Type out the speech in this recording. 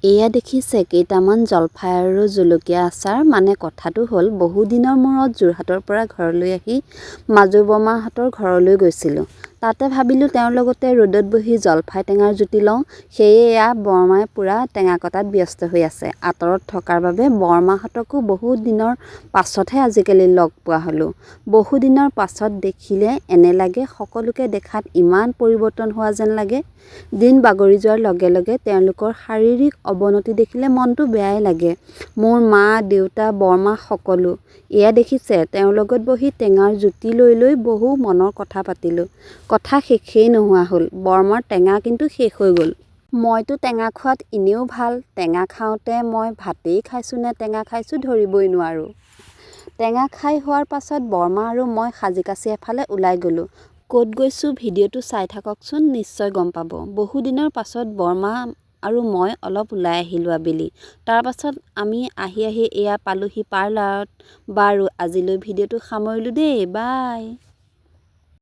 এয়া দেখিছে কেইটামান জলফাই আৰু জলকীয়া আচাৰ। মানে কথাটো হ'ল বহুদিনৰ মূৰত যোৰহাটৰ পৰা ঘৰলৈ আহি মাজু বৰমাহঁতৰ ঘৰলৈ গৈছিলোঁ। তাতে ভাবিলোঁ তেওঁৰ লগতে ৰ'দত বহি জলফাই টেঙাৰ জুতি লওঁ। সেয়ে এয়া বৰমাই পূৰা টেঙা কটাত ব্যস্ত হৈ আছে। আঁতৰত থকাৰ বাবে বৰমাহঁতকো বহু দিনৰ পাছতহে আজিকালি লগ পোৱা হ'লোঁ। বহুদিনৰ পাছত দেখিলে এনে লাগে সকলোকে দেখাত ইমান পৰিৱৰ্তন হোৱা যেন লাগে। দিন বাগৰি যোৱাৰ লগে লগে তেওঁলোকৰ শাৰীৰিক অৱনতি দেখিলে মনটো বেয়াই লাগে। মোৰ মা, দেউতা, বৰমা সকলো। এয়া দেখিছে তেওঁৰ লগত বহি টেঙাৰ জুতি লৈ লৈ বহু মনৰ কথা পাতিলোঁ। কথা শেষেই নোহোৱা হ'ল। বৰমাৰ টেঙা কিন্তু শেষ হৈ গ'ল। মইতো টেঙা খোৱাত এনেও ভাল। টেঙা খাওঁতে মই ভাতেই খাইছোঁ নে টেঙা খাইছোঁ ধৰিবই নোৱাৰোঁ। টেঙা খাই হোৱাৰ পাছত বৰমা আৰু মই সাজি কাচি এফালে ওলাই গ'লোঁ। ক'ত গৈছোঁ ভিডিঅ'টো চাই থাককচোন, নিশ্চয় গম পাব। বহুদিনৰ পাছত বৰমা আৰু মই অলপ ওলাই আহিলোঁ আবেলি। তাৰ পাছত আমি আহি এয়া পালোহি পাৰ্লাৰত। বাৰু আজিলৈ ভিডিঅ'টো সামৰিলোঁ দেই, বাই।